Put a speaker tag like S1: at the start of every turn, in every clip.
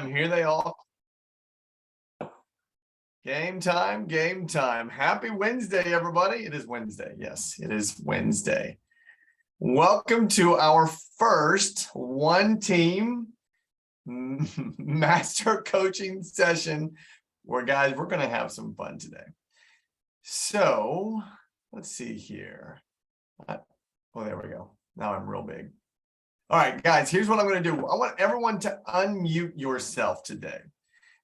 S1: Here they all. Game time, game time. Happy Wednesday, everybody. It is Wednesday. Yes, it is Wednesday. Welcome to our first one team master coaching session where, guys, we're going to have some fun today. So let's see here. Oh, there we go. Now I'm real big. All right, guys, here's what I'm going to do. I want everyone to unmute yourself today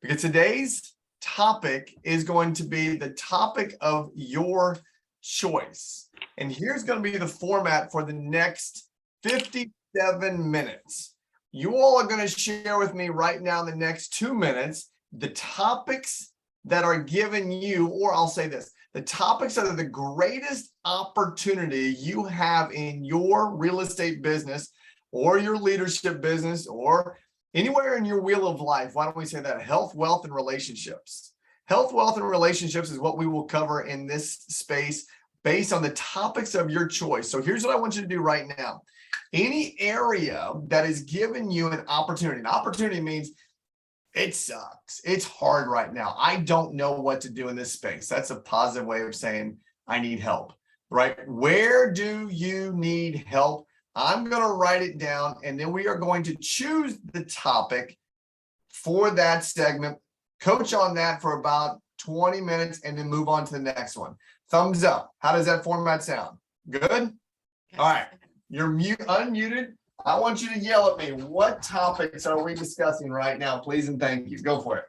S1: because today's topic is going to be the topic of your choice. And here's going to be the format for the next 57 minutes. You all are going to share with me right now in the next 2 minutes the topics that are given you, or I'll say this, the topics that are the greatest opportunity you have in your real estate business or your leadership business or anywhere in your wheel of life. Why don't we say that? Health, wealth, and relationships. Health, wealth, and relationships is what we will cover in this space based on the topics of your choice. So here's what I want you to do right now. Any area that is giving you an opportunity means it sucks. It's hard right now. I don't know what to do in this space. That's a positive way of saying I need help, right? Where do you need help? I'm going to write it down, and then we are going to choose the topic for that segment, coach on that for about 20 minutes, and then move on to the next one. Thumbs up. How does that format sound? Good? All right. You're unmuted. I want you to yell at me. What topics are we discussing right now? Please and thank you. Go for it.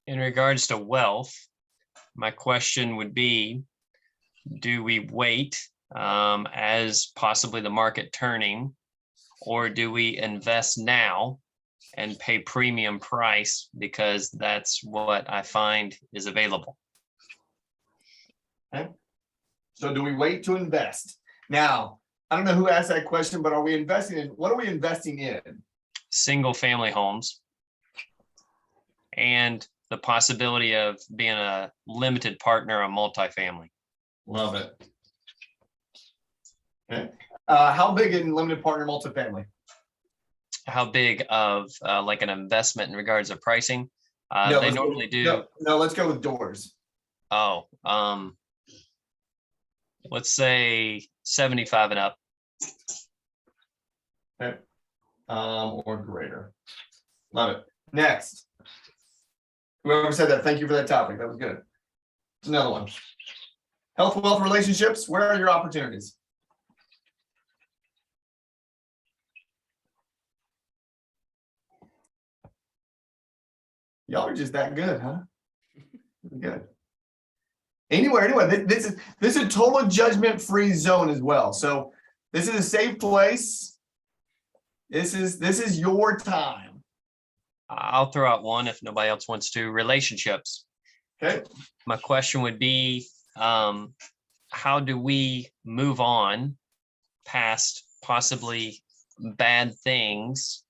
S2: In regards to wealth, my question would be, do we wait as possibly the market turning, or do we invest now and pay premium price because that's what I find is available?
S1: Okay. So do we wait to invest? Now, I don't know who asked that question, but are we investing in, what are we investing in?
S2: Single family homes and the possibility of being a limited partner on multifamily.
S1: Love it. Okay. How big in limited partner multifamily?
S2: How big of like an investment in regards of pricing?
S1: No,
S2: they normally do.
S1: No, let's go with doors.
S2: Oh, let's say 75 and up.
S1: Okay. Or greater. Love it. Next. Whoever said that, thank you for that topic. That was good. Another one. Health, wealth, relationships. Where are your opportunities? Y'all are just that good, huh? Good. Anywhere. This is a total judgment-free zone as well. So this is a safe place. This is your time.
S2: I'll throw out one if nobody else wants to. Relationships.
S1: Okay.
S2: My question would be, how do we move on past possibly bad things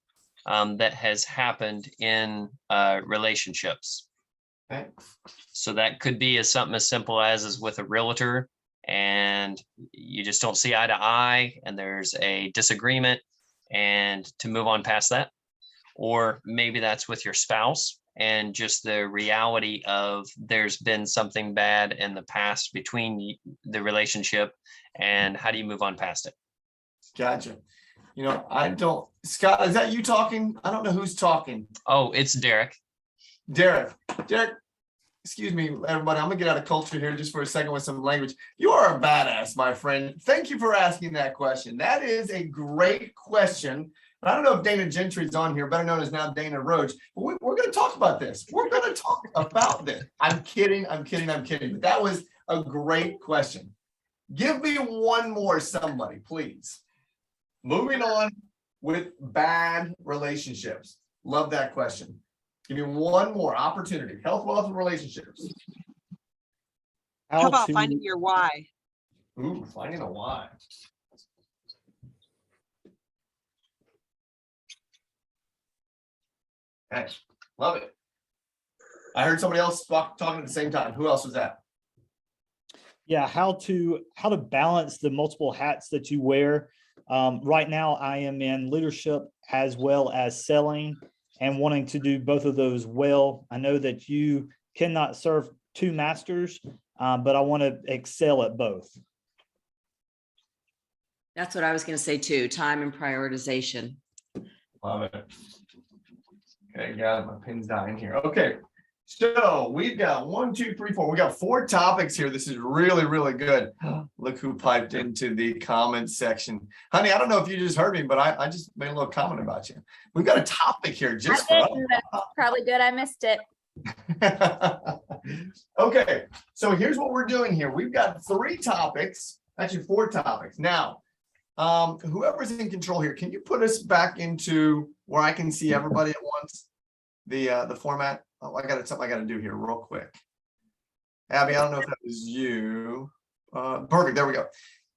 S2: that has happened in relationships?
S1: Okay.
S2: So that could be something as simple as with a realtor and you just don't see eye to eye and there's a disagreement, and to move on past that. Or maybe that's with your spouse and just the reality of there's been something bad in the past between the relationship, and how do you move on past it?
S1: Gotcha. You know, I don't, Scott, is that you talking? I don't know who's talking.
S2: Oh, it's Derek.
S1: Derek, excuse me, everybody. I'm gonna get out of culture here just for a second with some language. You are a badass, my friend. Thank you for asking that question. That is a great question. I don't know if Dana Gentry is on here, better known as now Dana Roach, but we're going to talk about this. We're going to talk about this. I'm kidding. But that was a great question. Give me one more, somebody, please. Moving on with bad relationships. Love that question. Give me one more opportunity. Health, wealth, and relationships.
S3: How about finding your why?
S1: Ooh, finding a why. Okay, love it. I heard somebody else talking at the same time. Who else was that?
S4: Yeah, how to balance the multiple hats that you wear Right now, I am in leadership as well as selling and wanting to do both of those well. I know that you cannot serve two masters, but I want to excel at both.
S5: That's what I was going to say too, time and prioritization.
S1: Love it. Okay, got it. My pin's dying here. Okay, so we've got 1, 2, 3, 4. We got 4 topics here. This is really, really good. Look who piped into the comment section. Honey, I don't know if you just heard me, but I just made a little comment about you. We've got a topic here just for us.
S6: That's probably good. I missed it.
S1: Okay, so here's what we're doing here. We've got 3 topics, actually 4 topics. Now, whoever's in control here, can you put us back into where I can see everybody at once? The format. Oh, I got something I got to do here real quick. Abby, I don't know if that was you. Perfect. There we go.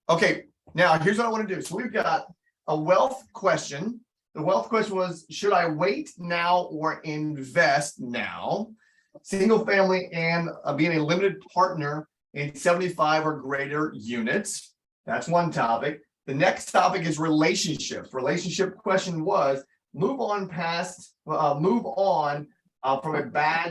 S1: Okay, now here's what I want to do. So we've got a wealth question. The wealth question was, should I wait now or invest now? Single family and being a limited partner in 75 or greater units. That's one topic. The next topic is relationships. Relationship question was move on from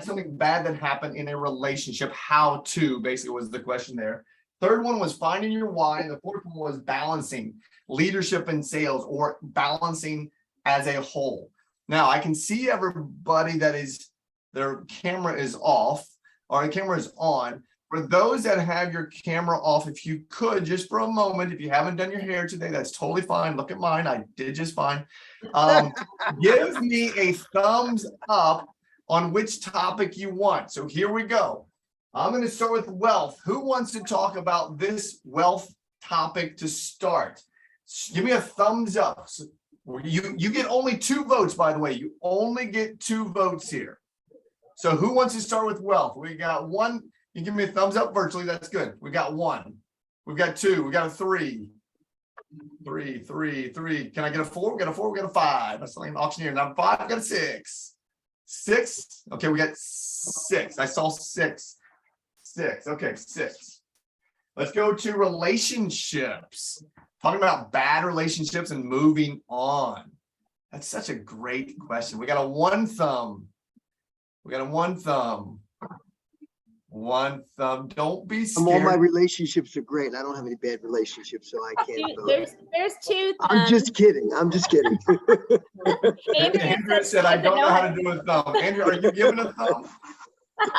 S1: something bad that happened in a relationship. How to basically was the question there. Third one was finding your why. And the fourth one was balancing leadership and sales, or balancing as a whole. Now I can see everybody that is their camera is off or the camera is on. For those that have your camera off, if you could, just for a moment, if you haven't done your hair today, that's totally fine. Look at mine. I did just fine. Give me a thumbs up on which topic you want. So here we go. I'm going to start with wealth. Who wants to talk about this wealth topic to start? Give me a thumbs up. So you get only 2 votes, by the way. You only get 2 votes here. So who wants to start with wealth? We got 1. You give me a thumbs up virtually. That's good. We got 1. We've got 2. We got a 3. 3. Can I get a 4? We got a 4. We got a 5. That's like an auctioneer. Now 5. We got a 6. 6. Okay, we got 6. I saw 6. 6. Okay, 6. Let's go to relationships. Talking about bad relationships and moving on. That's such a great question. We got a 1 thumb. We got a 1 thumb. 1 thumb. Don't be scared.
S7: All my relationships are great. I don't have any bad relationships, so I can't vote.
S6: There's 2 thumbs.
S7: I'm just kidding. I'm just kidding.
S1: Andrew said, I don't know how to do a thumb. Andrew, are you giving a thumb?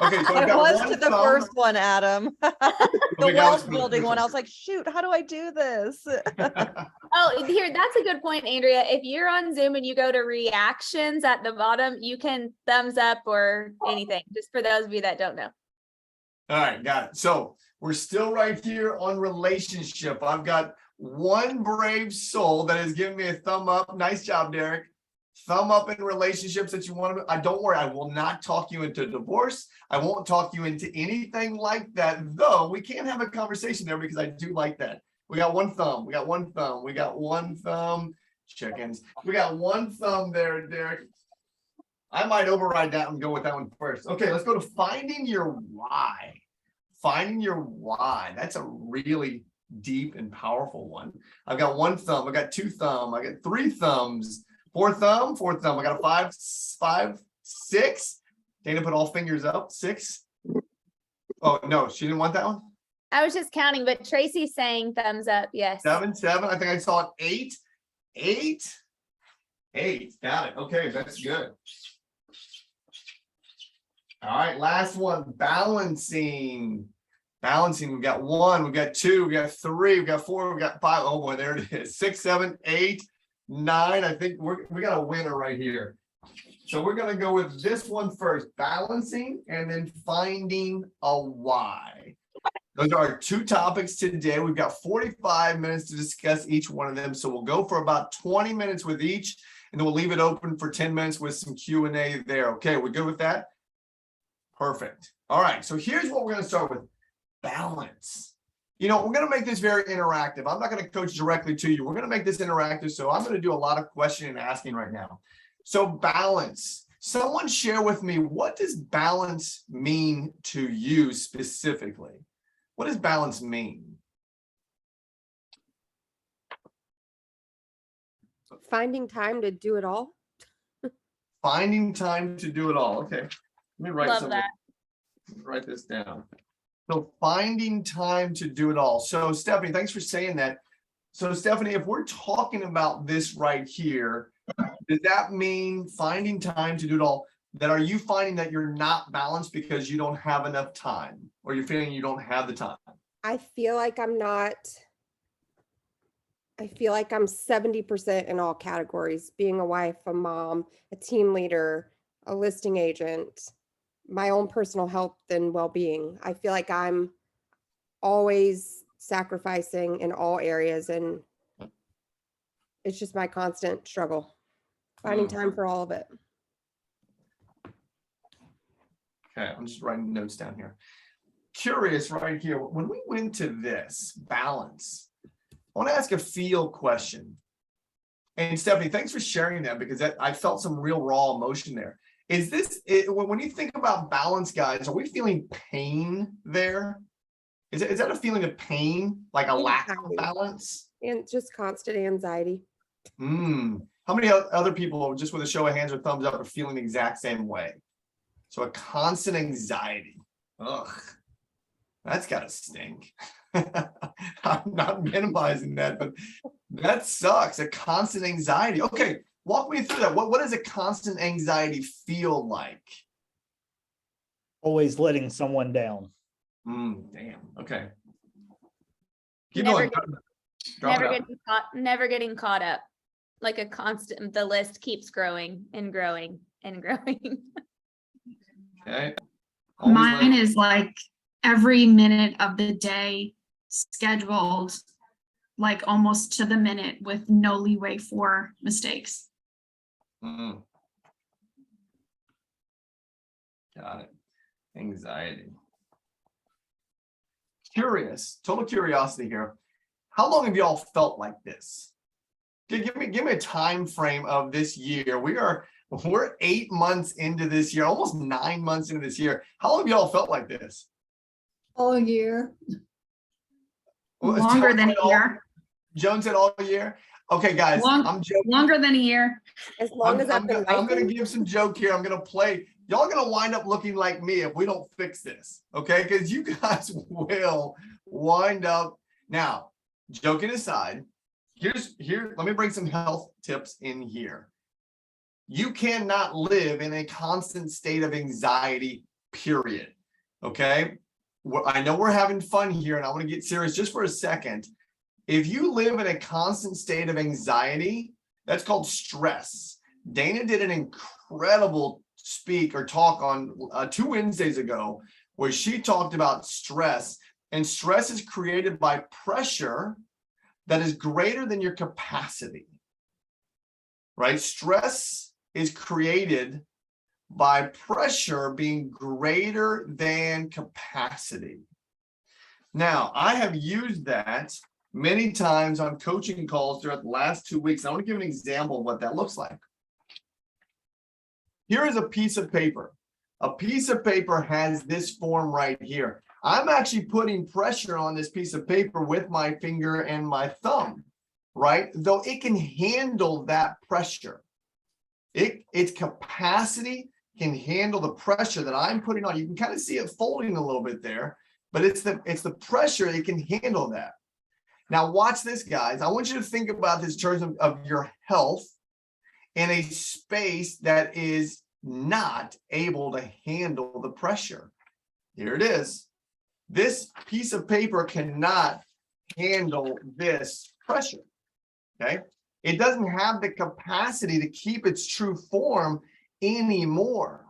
S1: Okay, so we
S3: I
S1: got
S3: was
S1: 1
S3: to the
S1: thumb.
S3: first one, Adam.
S1: We
S3: The
S1: got
S3: wealth
S1: one.
S3: building one. I was like, shoot, how do I do this?
S6: Oh, here, that's a good point, Andrea. If you're on Zoom and you go to reactions at the bottom, you can thumbs up or anything, just for those of you that don't know.
S1: All right, got it. So we're still right here on relationship. I've got 1 brave soul that has given me a thumb up. Nice job, Derek. Thumb up in relationships that you want to. Don't worry, I will not talk you into divorce. I won't talk you into anything like that, though we can have a conversation there because I do like that. We got 1 thumb. We got 1 thumb. We got 1 thumb. Chickens. We got 1 thumb there, Derek. I might override that and go with that one first. Okay, let's go to finding your why. Finding your why. That's a really deep and powerful one. I've got 1 thumb. I got 2 thumb. I got 3 thumbs. 4 thumb. 4 thumb. I got a 5, 6. Dana put all fingers up. 6. Oh no, she didn't want that one.
S6: I was just counting, but Tracy's saying thumbs up. Yes.
S1: 7. I think I saw it. 8. 8. Got it. Okay, that's good. All right, last one, balancing. Balancing, we got 1, we got 2, we got 3, we got 4, we got 5. Oh boy, there it is. 6, 7, 8, 9. I think we got a winner right here. So we're gonna go with this one first, balancing and then finding a why. Those are our 2 topics today. We've got 45 minutes to discuss each one of them. So we'll go for about 20 minutes with each, and then we'll leave it open for 10 minutes with some Q&A there. Okay, we're good with that? Perfect. All right, so here's what we're going to start with. Balance. You know, we're going to make this very interactive. I'm not going to coach directly to you. We're going to make this interactive. So I'm going to do a lot of questioning and asking right now. So balance. Someone share with me, what does balance mean to you specifically? What does balance mean?
S8: finding time to do it all.
S1: Finding time to do it all. Okay. Let me write
S6: Love
S1: something.
S6: that.
S1: Write this down. So finding time to do it all. So Stephanie, thanks for saying that. So Stephanie, if we're talking about this right here, does that mean finding time to do it all? That are you finding that you're not balanced because you don't have enough time, or you're feeling you don't have the time?
S8: I feel like I'm not. I feel like I'm 70% in all categories, being a wife, a mom, a team leader, a listing agent, my own personal health and well-being. I feel like I'm always sacrificing in all areas, and it's just my constant struggle, finding time for all of it.
S1: Okay, I'm just writing notes down here. Curious right here, when we went to this balance, I want to ask a feel question. And Stephanie, thanks for sharing that, because I felt some real raw emotion there. Is this, when you think about balance, guys, are we feeling pain there? Is that a feeling of pain, like a lack of balance?
S8: And just constant anxiety.
S1: How many other people, just with a show of hands or thumbs up, are feeling the exact same way? So a constant anxiety. Ugh, that's gotta stink. I'm not minimizing that, but that sucks. A constant anxiety. Okay, walk me through that. What does a constant anxiety feel like?
S4: Always letting someone down.
S1: Damn. Okay. Keep
S6: Never
S1: going. Drop it out.
S6: Never getting caught up. Like a constant, the list keeps growing and growing and growing.
S1: Okay. Always
S9: Mine is like every minute of the day scheduled, like almost to the minute, with no leeway for mistakes.
S1: Got it. Anxiety. Curious, total curiosity here. How long have y'all felt like this? Give me a time frame of this year. We're 8 months into this year, almost 9 months into this year. How long have y'all felt like this?
S10: All year.
S9: Longer than a year.
S1: Joan said all year. Okay, guys, I'm joking.
S9: Longer than a year.
S8: As long as
S1: I'm gonna give some joke here. I'm gonna play. Y'all are gonna wind up looking like me if we don't fix this, okay? Because you guys will wind up. Now, joking aside, let me bring some health tips in here. You cannot live in a constant state of anxiety, period. Okay? I know we're having fun here, and I want to get serious just for a second. If you live in a constant state of anxiety, that's called stress. Dana did an incredible talk on 2 Wednesdays ago, where she talked about stress, and stress is created by pressure that is greater than your capacity, right? Stress is created by pressure being greater than capacity. Now, I have used that many times on coaching calls throughout the last 2 weeks. I want to give an example of what that looks like. Here is a piece of paper. A piece of paper has this form right here. I'm actually putting pressure on this piece of paper with my finger and my thumb, right? Though it can handle that pressure. Its capacity can handle the pressure that I'm putting on. You can kind of see it folding a little bit there, but it's the pressure that can handle that. Now watch this, guys. I want you to think about this in terms of your health in a space that is not able to handle the pressure. Here it is. This piece of paper cannot handle this pressure, okay? It doesn't have the capacity to keep its true form anymore.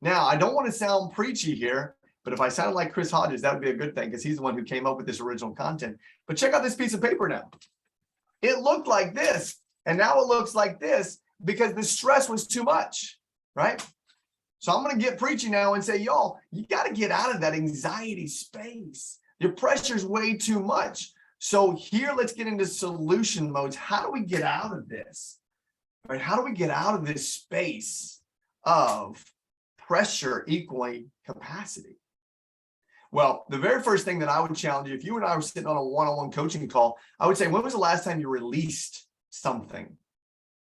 S1: Now, I don't want to sound preachy here, but if I sound like Chris Hodges, that would be a good thing, because he's the one who came up with this original content. But check out this piece of paper now. It looked like this, and now it looks like this because the stress was too much, right? So I'm going to get preachy now and say, y'all, you got to get out of that anxiety space. Your pressure's way too much. So here, let's get into solution modes. How do we get out of this? Right? How do we get out of this space of pressure equaling capacity? Well, the very first thing that I would challenge you, if you and I were sitting on a one-on-one coaching call, I would say, when was the last time you released something,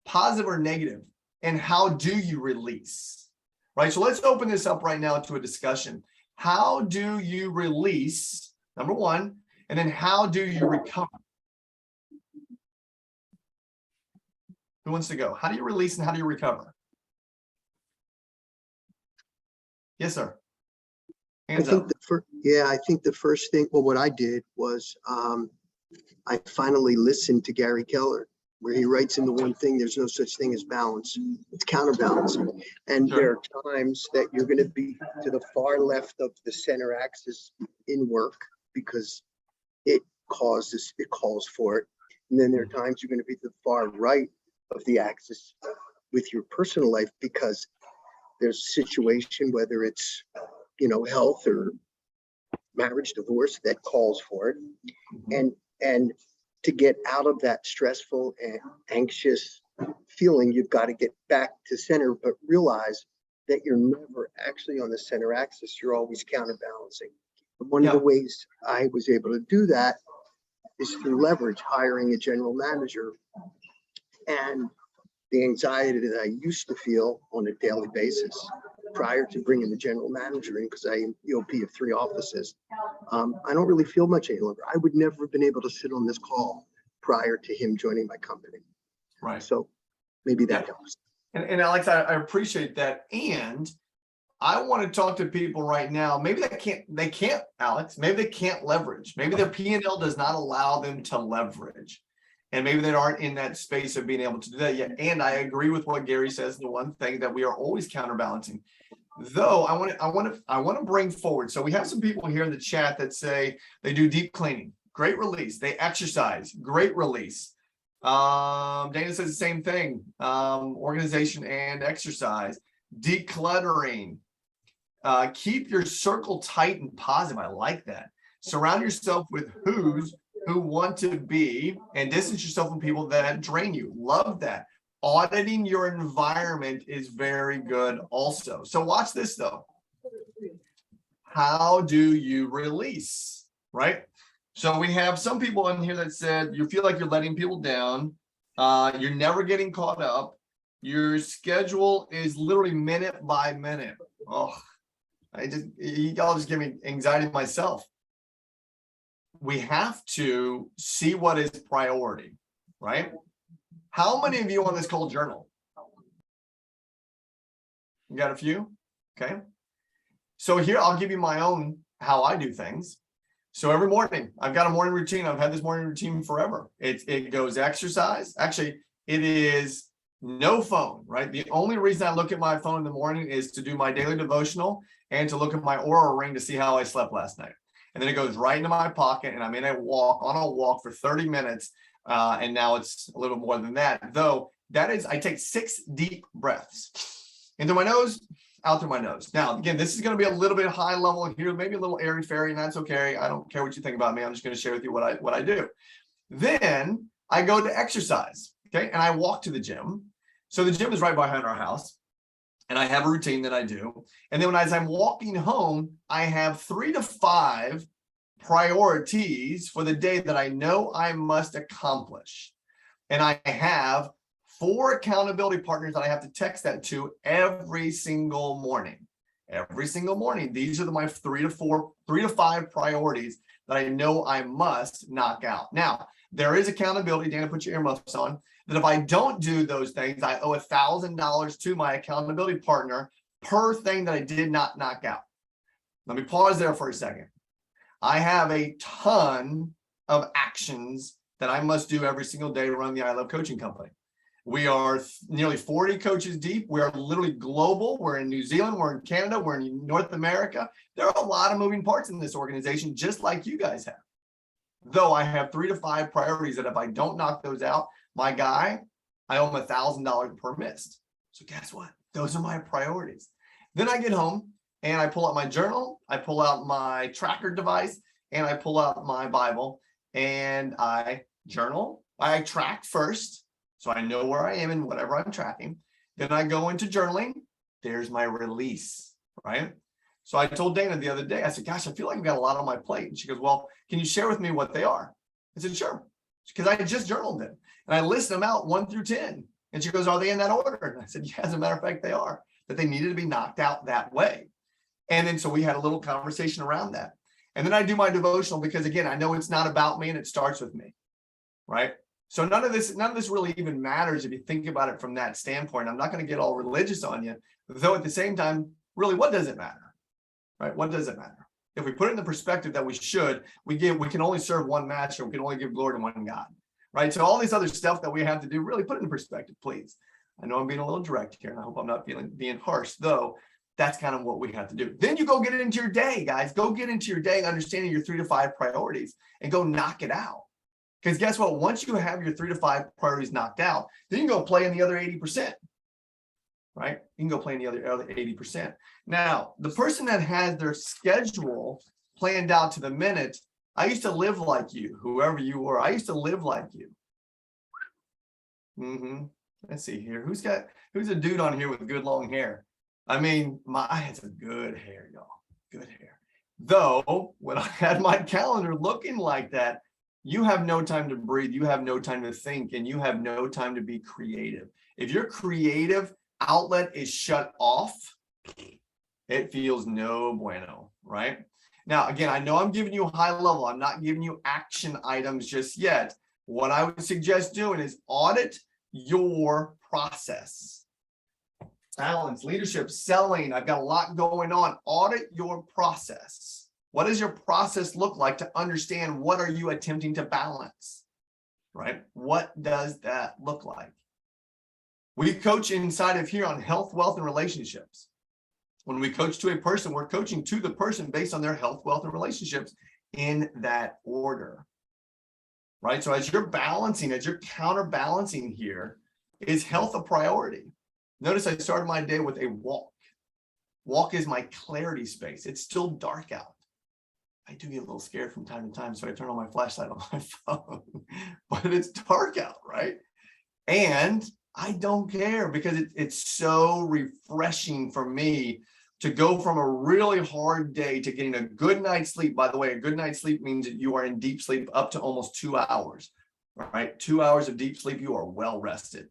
S1: positive or negative, and how do you release, right? So let's open this up right now to a discussion. How do you release, number one, and then how do you recover? Who wants to go? How do you release and how do you recover? Yes, sir. Hands up.
S7: I think the first thing, well, what I did was I finally listened to Gary Keller, where he writes in the one thing, there's no such thing as balance. It's counterbalancing. And
S1: Sure.
S7: there are times that you're going to be to the far left of the center axis in work because it calls for it. And then there are times you're going to be to the far right of the axis with your personal life because there's a situation, whether it's, health or marriage, divorce, that calls for it. And to get out of that stressful and anxious feeling, you've got to get back to center, but realize that you're never actually on the center axis. You're always counterbalancing. One of the ways I was able to do that is through leverage, hiring a general manager. And the anxiety that I used to feel on a daily basis prior to bringing the general manager in, because I am EOP of 3 offices, I don't really feel much any longer. I would never have been able to sit on this call prior to him joining my company.
S1: Right.
S7: So maybe that helps.
S1: And Alex, I appreciate that. And I want to talk to people right now. Maybe they can't, Alex, maybe they can't leverage. Maybe their P&L does not allow them to leverage. And maybe they aren't in that space of being able to do that yet. And I agree with what Gary says. The one thing that we are always counterbalancing, though, I want to bring forward. So we have some people here in the chat that say they do deep cleaning, great release. They exercise, great release. Dana says the same thing. Organization and exercise, decluttering. Keep your circle tight and positive. I like that. Surround yourself with who want to be and distance yourself from people that drain you. Love that. Auditing your environment is very good also. So watch this though. How do you release, right? So we have some people in here that said you feel like you're letting people down. You're never getting caught up. Your schedule is literally minute by minute. Oh, y'all just give me anxiety myself. We have to see what is priority, right? How many of you on this call journal? You got a few? Okay. So here, I'll give you my own, how I do things. So every morning, I've got a morning routine. I've had this morning routine forever. It goes exercise. Actually, it is no phone, right? The only reason I look at my phone in the morning is to do my daily devotional and to look at my Oura ring to see how I slept last night. And then it goes right into my pocket and I'm on a walk for 30 minutes. And now it's a little more than that. Though that is, I take 6 deep breaths into my nose, out through my nose. Now, again, this is going to be a little bit high level here, maybe a little airy fairy, and that's okay. I don't care what you think about me. I'm just going to share with you what I do. Then I go to exercise. Okay. And I walk to the gym. So the gym is right behind our house. And I have a routine that I do. And then as I'm walking home, I have 3 to 5 priorities for the day that I know I must accomplish. And I have 4 accountability partners that I have to text that to every single morning. Every single morning. These are my 3 to 5 priorities that I know I must knock out. Now, there is accountability. Dana, put your earmuffs on. That if I don't do those things, I owe $1,000 to my accountability partner per thing that I did not knock out. Let me pause there for a second. I have a ton of actions that I must do every single day to run the I Love Coaching company. We are nearly 40 coaches deep. We are literally global. We're in New Zealand. We're in Canada. We're in North America. There are a lot of moving parts in this organization, just like you guys have. Though I have 3 to 5 priorities that if I don't knock those out, my guy, I owe him $1,000 per missed. So guess what? Those are my priorities. Then I get home and I pull out my journal, I pull out my tracker device, and I pull out my Bible and I journal. I track first, so I know where I am in whatever I'm tracking. Then I go into journaling. There's my release, right? So I told Dana the other day, I said, gosh, I feel like I've got a lot on my plate. And she goes, well, can you share with me what they are? I said, sure. because I had just journaled them and I listed them out 1 through 10. And she goes, are they in that order? And I said, yeah, as a matter of fact, they are, that they needed to be knocked out that way. And then so we had a little conversation around that. And then I do my devotional because again, I know it's not about me and it starts with me, right? So none of this really even matters if you think about it from that standpoint. I'm not going to get all religious on you, though at the same time, really, what does it matter, right? What does it matter? If we put it in the perspective that we should, we can only serve one master, we can only give glory to one God, right? So all this other stuff that we have to do, really put it in perspective, please. I know I'm being a little direct here, and I hope I'm not being harsh, though. That's kind of what we have to do. Then you go get into your day, guys. Go get into your day, understanding your 3 to 5 priorities, and go knock it out. Because guess what? Once you have your 3 to 5 priorities knocked out, then you can go play in the other 80%. Right? You can go play in the other 80%. Now, the person that has their schedule planned out to the minute, I used to live like you, whoever you were. I used to live like you. Let's see here. Who's a dude on here with good long hair? I mean, I had some good hair, y'all. Good hair. Though, when I had my calendar looking like that, you have no time to breathe. You have no time to think, and you have no time to be creative. If your creative outlet is shut off, it feels no bueno, right? Now, again, I know I'm giving you a high level. I'm not giving you action items just yet. What I would suggest doing is audit your process. Balance, leadership, selling. I've got a lot going on. Audit your process. What does your process look like to understand what are you attempting to balance, right? What does that look like? We coach inside of here on health, wealth, and relationships. When we coach to a person, we're coaching to the person based on their health, wealth, and relationships in that order, right? So as you're balancing, as you're counterbalancing here, is health a priority? Notice I started my day with a walk. Walk is my clarity space. It's still dark out. I do get a little scared from time to time, so I turn on my flashlight on my phone, but it's dark out, right? And I don't care because it's so refreshing for me to go from a really hard day to getting a good night's sleep. By the way, a good night's sleep means that you are in deep sleep up to almost 2 hours, right? 2 hours of deep sleep, you are well rested.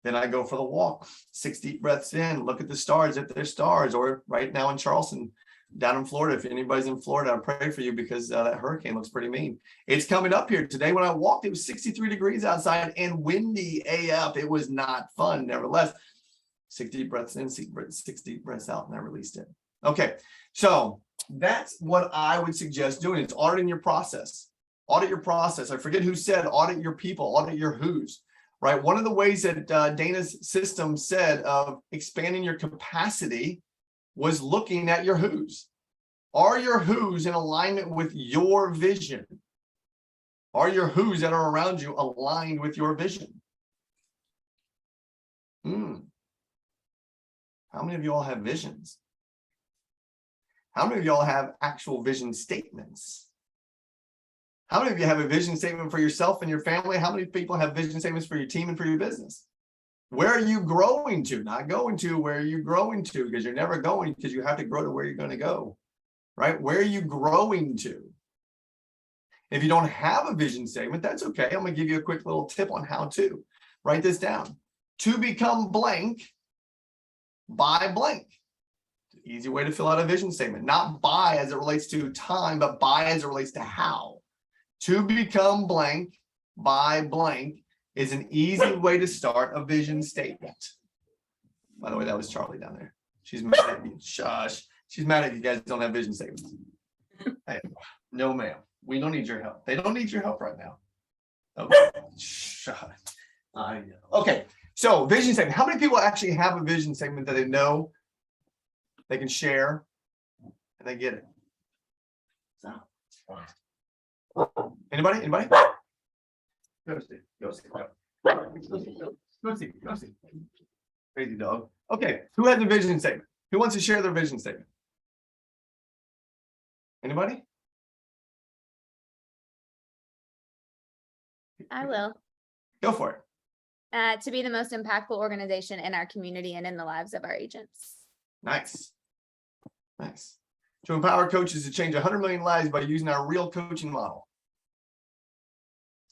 S1: Then I go for the walk, 6 deep breaths in, look at the stars if there's stars, or right now in Charleston, down in Florida. If anybody's in Florida, I pray for you because that hurricane looks pretty mean. It's coming up here today. When I walked, it was 63 degrees outside and windy AF. It was not fun. Nevertheless, 6 deep breaths in, 6 deep breaths out, and I released it. Okay, so that's what I would suggest doing. It's auditing your process. Audit your process. I forget who said audit your people, audit your who's. Right. One of the ways that Dana's system said of expanding your capacity was looking at your who's. Are your who's in alignment with your vision? Are your who's that are around you aligned with your vision? How many of y'all have visions? How many of y'all have actual vision statements? How many of you have a vision statement for yourself and your family? How many people have vision statements for your team and for your business? Where are you growing to? Not going to, where are you growing to? Because you're never going, because you have to grow to where you're going to go, right? Where are you growing to? If you don't have a vision statement, that's okay. I'm going to give you a quick little tip on how to. Write this down. To become blank, by blank. Easy way to fill out a vision statement. Not by as it relates to time, but by as it relates to how. To become blank by blank is an easy way to start a vision statement. By the way, that was Charlie down there. She's mad at me. Shush. She's mad at you guys don't have vision statements. Hey, no, ma'am. We don't need your help. They don't need your help right now. Okay. Shush. I know. Okay. So vision statement. How many people actually have a vision statement that they know they can share and they get it? So. Anybody? Go see. Crazy dog. Okay, who has a vision statement? Who wants to share their vision statement? Anybody?
S6: I will.
S1: Go for it.
S6: To be the most impactful organization in our community and in the lives of our agents.
S1: Nice. To empower coaches to change 100 million lives by using our real coaching model.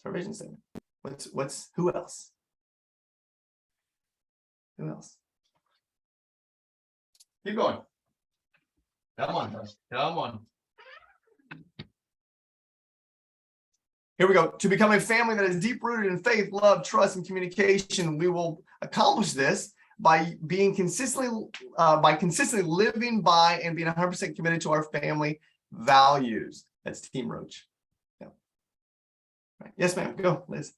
S1: our vision statement. Who else? Who else? Keep going. Come on, come on. Here we go. To become a family that is deep rooted in faith, love, trust, and communication, we will accomplish this by being consistently living by and being 100% committed to our family values. That's Team Roach. Yeah. Right. Yes, ma'am. Go, Liz.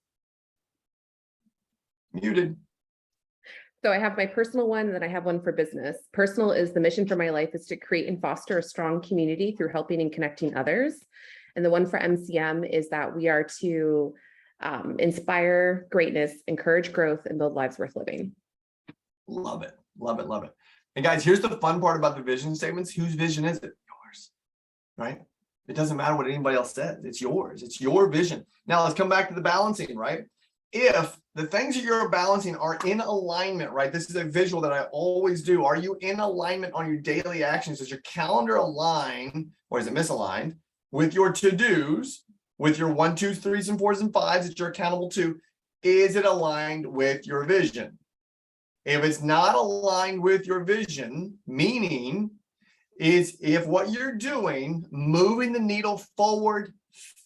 S1: Muted.
S11: So I have my personal one, and then I have one for business. Personal is the mission for my life is to create and foster a strong community through helping and connecting others. And the one for MCM is that we are to inspire greatness, encourage growth, and build lives worth living.
S1: Love it. Love it. Love it. And guys, here's the fun part about the vision statements. Whose vision is it? Yours, right? It doesn't matter what anybody else says. It's yours. It's your vision. Now let's come back to the balancing, right? If the things that you're balancing are in alignment, right? This is a visual that I always do. Are you in alignment on your daily actions? Does your calendar align, or is it misaligned, with your to-dos, with your 1, 2, 3s, and 4s and 5s that you're accountable to? Is it aligned with your vision? If it's not aligned with your vision, meaning is if what you're doing, moving the needle forward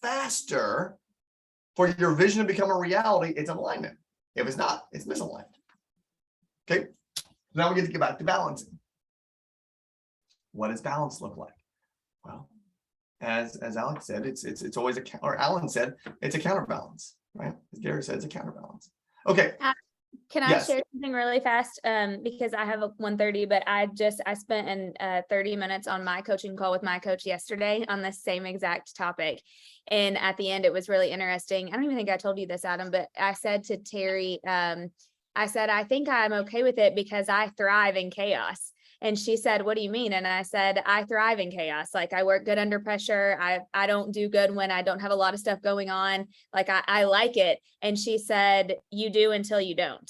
S1: faster for your vision to become a reality, it's in alignment. If it's not, it's misaligned. Okay, now we get to get back to balancing. What does balance look like? Well, as Alex said, it's always or Alan said, it's a counterbalance, right? As Gary said, it's a counterbalance. Okay.
S6: Can I
S1: Yes.
S6: share something really fast? Because I have a 1:30, but I spent 30 minutes on my coaching call with my coach yesterday on the same exact topic. And at the end, it was really interesting. I don't even think I told you this, Adam, but I said to Terry, I said, I think I'm okay with it because I thrive in chaos. And she said, what do you mean? And I said, I thrive in chaos. Like I work good under pressure. I don't do good when I don't have a lot of stuff going on. Like I like it. And she said, you do until you don't.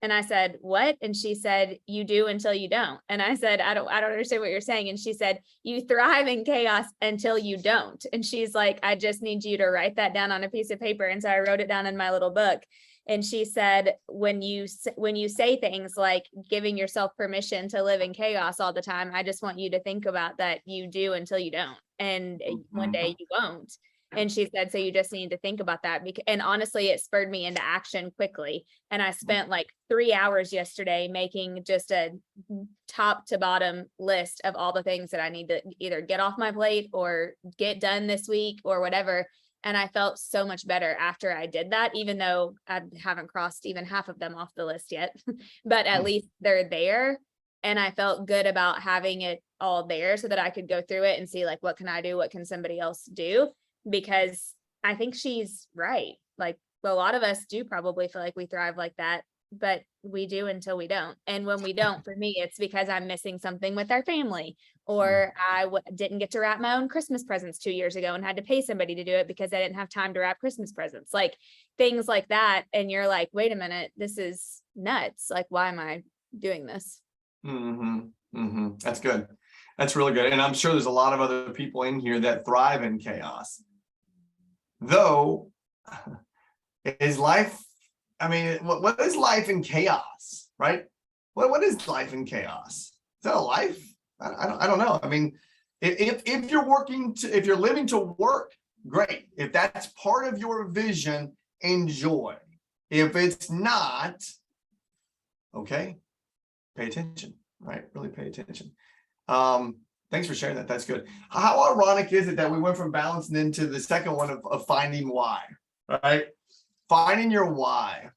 S6: And I said, what? And she said, you do until you don't. And I said, I don't understand what you're saying. And she said, you thrive in chaos until you don't. And she's like, I just need you to write that down on a piece of paper. And so I wrote it down in my little book. And she said, when you say things like giving yourself permission to live in chaos all the time, I just want you to think about that you do until you don't. And one day you won't. And she said, so you just need to think about that. And honestly, it spurred me into action quickly. And I spent like 3 hours yesterday making just a top to bottom list of all the things that I need to either get off my plate or get done this week or whatever. And I felt so much better after I did that, even though I haven't crossed even half of them off the list yet, but at least they're there. And I felt good about having it all there so that I could go through it and see like, what can I do? What can somebody else do? Because I think she's right. Like a lot of us do probably feel like we thrive like that, but we do until we don't. And when we don't, for me, it's because I'm missing something with our family, or I didn't get to wrap my own Christmas presents 2 years ago and had to pay somebody to do it because I didn't have time to wrap Christmas presents, like things like that. And you're like, wait a minute, this is nuts. Like, why am I doing this?
S1: That's good. That's really good. And I'm sure there's a lot of other people in here that thrive in chaos. Though, is life, I mean, what is life in chaos, right? What is life in chaos? Is that a life? I don't know. I mean, if you're if you're living to work, great. If that's part of your vision, enjoy. If it's not, okay, pay attention, right? Really pay attention. Thanks for sharing that. That's good. How ironic is it that we went from balancing into the second one of finding why, right? Finding your why.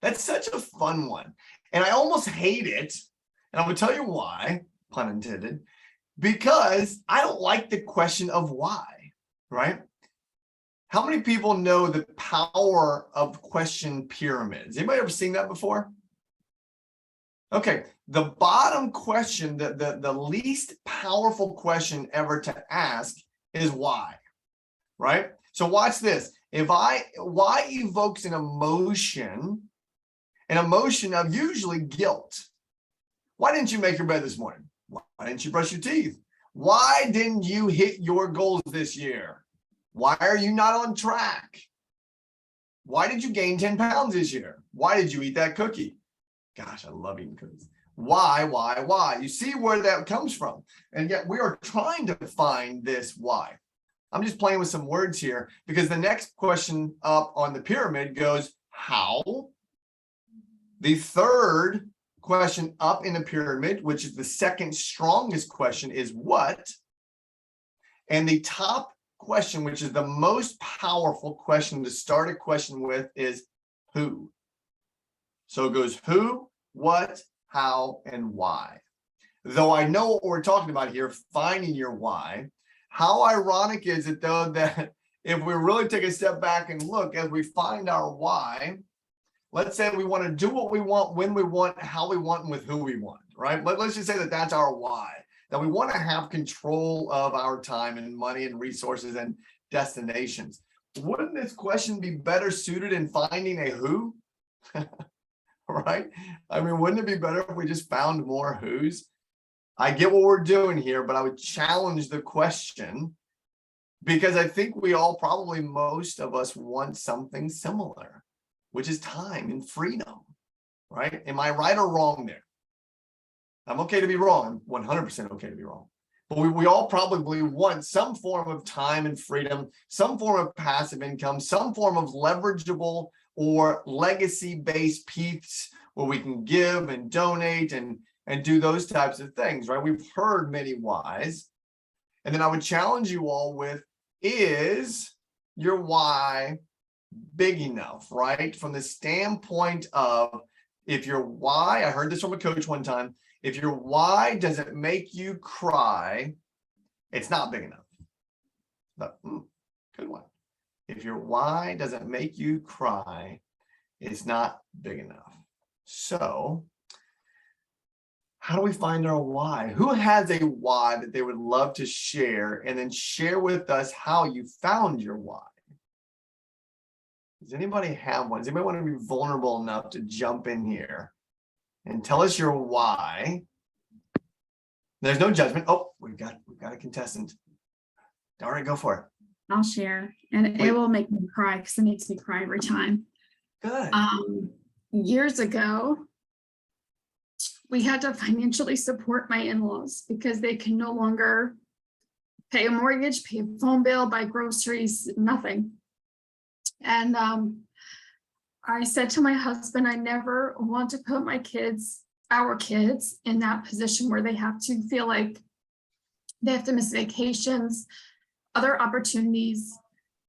S1: That's such a fun one. And I almost hate it. And I'm going to tell you why, pun intended, because I don't like the question of why, right? How many people know the power of question pyramids? Anybody ever seen that before? Okay, the bottom question, the least powerful question ever to ask is why, right? So watch this. Why evokes an emotion of usually guilt. Why didn't you make your bed this morning? Why didn't you brush your teeth? Why didn't you hit your goals this year? Why are you not on track? Why did you gain 10 pounds this year? Why did you eat that cookie? Gosh, I love eating cookies. Why? You see where that comes from. And yet we are trying to find this why. I'm just playing with some words here because the next question up on the pyramid goes, how? The third question up in the pyramid, which is the second strongest question, is what? And the top question, which is the most powerful question to start a question with, is who? So it goes who, what, how, and why. Though I know what we're talking about here, finding your why. How ironic is it though that if we really take a step back and look as we find our why, let's say we want to do what we want, when we want, how we want, and with who we want, right? Let's just say that that's our why, that we want to have control of our time and money and resources and destinations. Wouldn't this question be better suited in finding a who? Right? I mean, wouldn't it be better if we just found more who's? I get what we're doing here, but I would challenge the question because I think we all probably, most of us want something similar, which is time and freedom, right? Am I right or wrong there? I'm okay to be wrong. I'm 100% okay to be wrong. But we all probably want some form of time and freedom, some form of passive income, some form of leverageable or legacy-based piece where we can give and donate and do those types of things, right? We've heard many whys. And then I would challenge you all with, is your why big enough, right? From the standpoint of, if your why, I heard this from a coach one time, if your why doesn't make you cry, it's not big enough. But, good one. If your why doesn't make you cry, it's not big enough. So, how do we find our why? Who has a why that they would love to share, and then share with us how you found your why? Does anybody have one? Does anybody want to be vulnerable enough to jump in here and tell us your why? There's no judgment. Oh, we've got a contestant. All right, go for it.
S9: I'll share, and it will make me cry because it makes me cry every time.
S1: Good.
S9: Years ago, we had to financially support my in-laws because they can no longer pay a mortgage, pay a phone bill, buy groceries, nothing. And I said to my husband, I never want to put my kids, our kids, in that position where they have to feel like they have to miss vacations, other opportunities